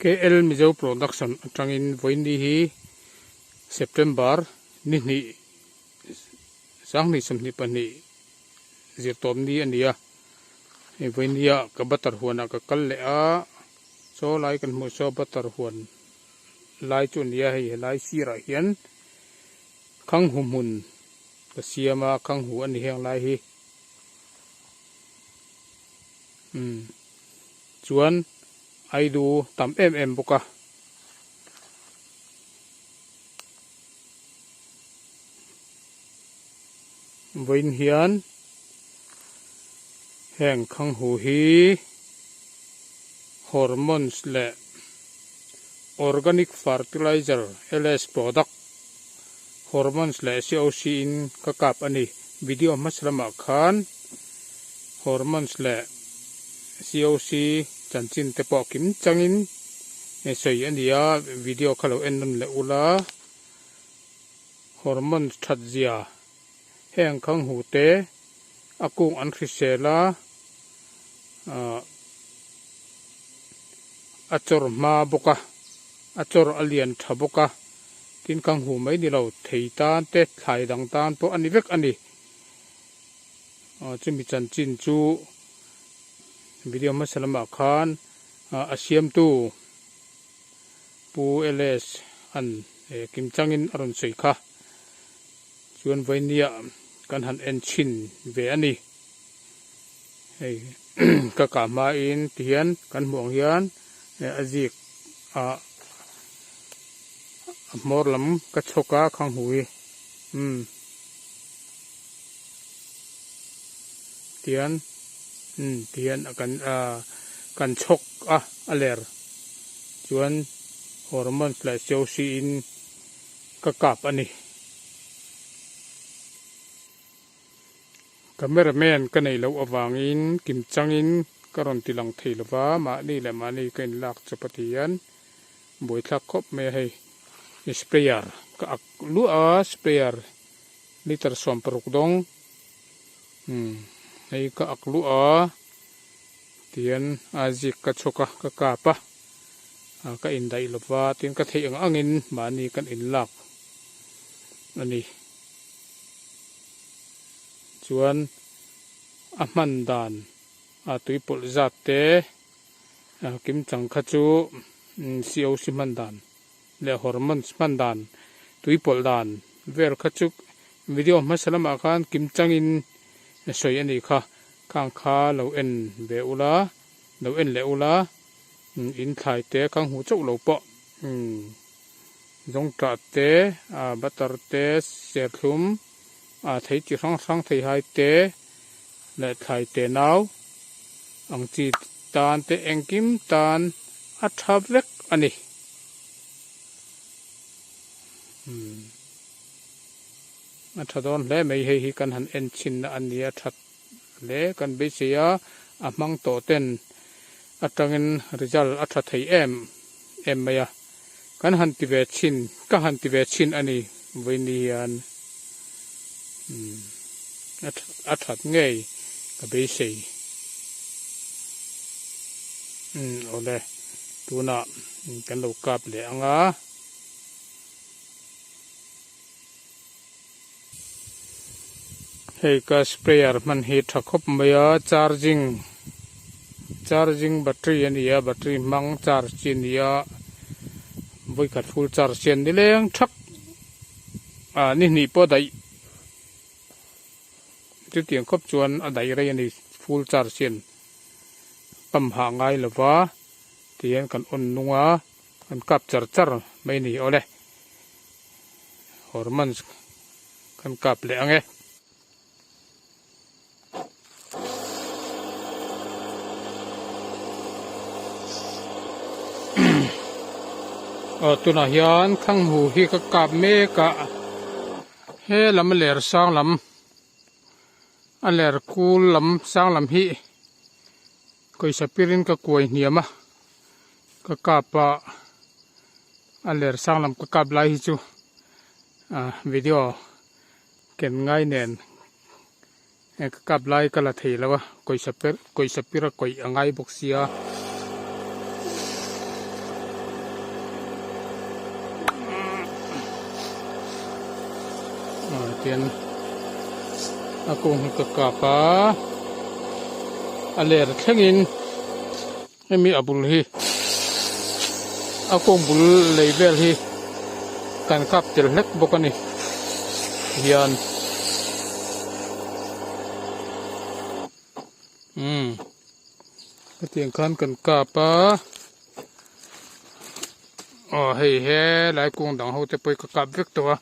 KL Mizo Production atangin voini hi September ni sang ni samni pani zirtom ni ania e voinia ka batar huana ka kalle a so lai kan mu so batar huan lai chu nia hi lai sira hian khang humun ka siama khang hu ani heng lai hi chuan ai du tam em boka voin hian heng khang hu hi hormones le organic fertilizer LS product hormones le COC in ka kap ani video masrama khan hormones le COC chanchin te po kim changin e sei ania video khalo ennon le ula hormones thatzia heng khang hu te akung an khrisela achor ma boka achor alian thaboka tin khang hu mai ni lo theitan te thlai dang tan po ani vek ani chumi chanchin chu video masalama khan asiam tu pu LS an kim changin aron sei kha chuan voinia kan han en chin ve ani hei ka ka ma in tian kan muang hian azik morlam ka choka khang hui tian kan chok aler chuan hormone plus COC in ka kap ani cameraman kanei lo awangin kim changin karon tilang theilawa ma ni le ma ni ken lak chapatian boi thak khop me hei sprayer ka ak lu a sprayer liter som paruk dong hei ka ak lu a tian azik ka choka ka kapa ka in dai lawa tin ka thei angin ma ni kan in lak ani chuan man dan tuipol zat te kim chang kha chu COC man dan le hormones man dan tuipol dan ver kha chu video masalama khan kim changin soi ani kha khang kha lo en be ula lo en le ula in thai te khang hu chau lo po jong ta te batar te ser thum thấy chỉ sang thấy hai té lại thấy té nào ông chỉ tan té anh kim tan ắt hấp vét anh ắt hấp đón lẽ mấy hay cần hắn en chín anh đi ắt hấp lẽ cần bây giờ mang tổ tên ắt trăng result ắt hấp thấy em mày cần hắn ti về chín các hắn ti về chín anh với nian thật ngay cái bế sĩ ở đây tu nọ cái đầu cặp để ăn á hay cái sprayer mình hít thắc hấp mấy charging battery anh ya battery mang charge anh ya với cả full charge anh đi lên thắc nỉ po đấy cái tiếng khóc chuan ở đây đây này full charge pump hàng ngay là vá thì anh cần ôn nung cần cặp char mấy này ở đây hormones cần cặp lẹ nghe ở tu nào hiền khang hu hi cái cặp mê cả he làm lẻ sang lắm aler cool lam sang lam hi koi sapirin ka koi niama ka kapa aler sang lam ka kap lai hi chu video ken ngai nen ka kap lai kala thei lawa koi sapira koi angai boxia tiền cùng cái cà phá lẻ thang in em mi abul hi cùng bul level hi kan kap tel lek bokani hian cái tiền khăn cần cà phá hay he lại cùng đằng hậu te poi ka kap vek to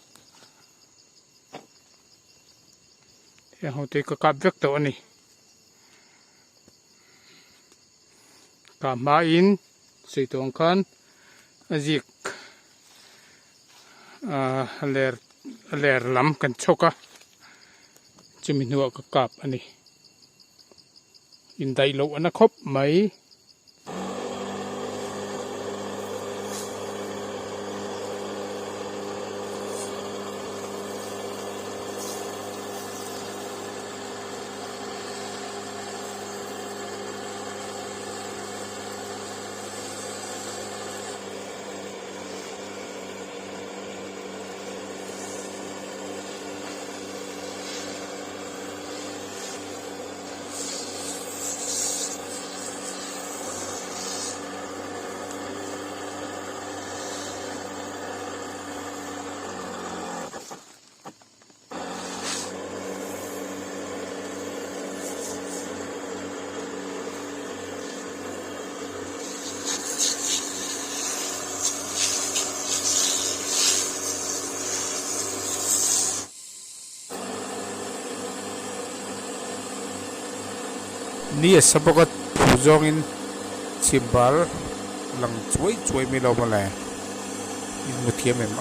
he hậu te ka kap vek to ani ka ma in sei tong khan azik ler lam kan choka chimi nuwa ka kap ani in dai lo ana khop mai ni sabagat puzong in simbal lang chuai mi lo mala in muthiam em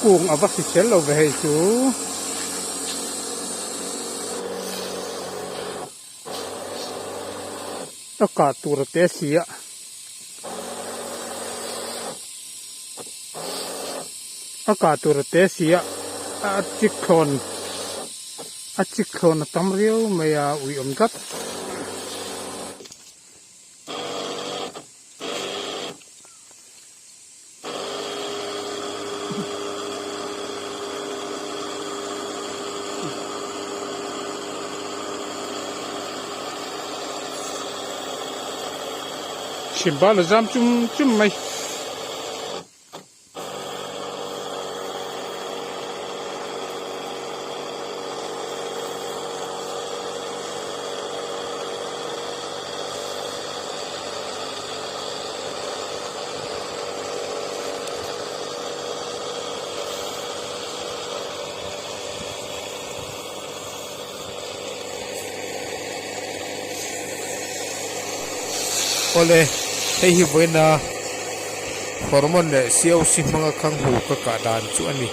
cùng avak si chel lo ve chu ka tur te sia ka tur te sia a chikhon tam riu maya ui gat simbal zam chum mai ole hei hi voina hormone le siau si manga khang hu ka dan chu ani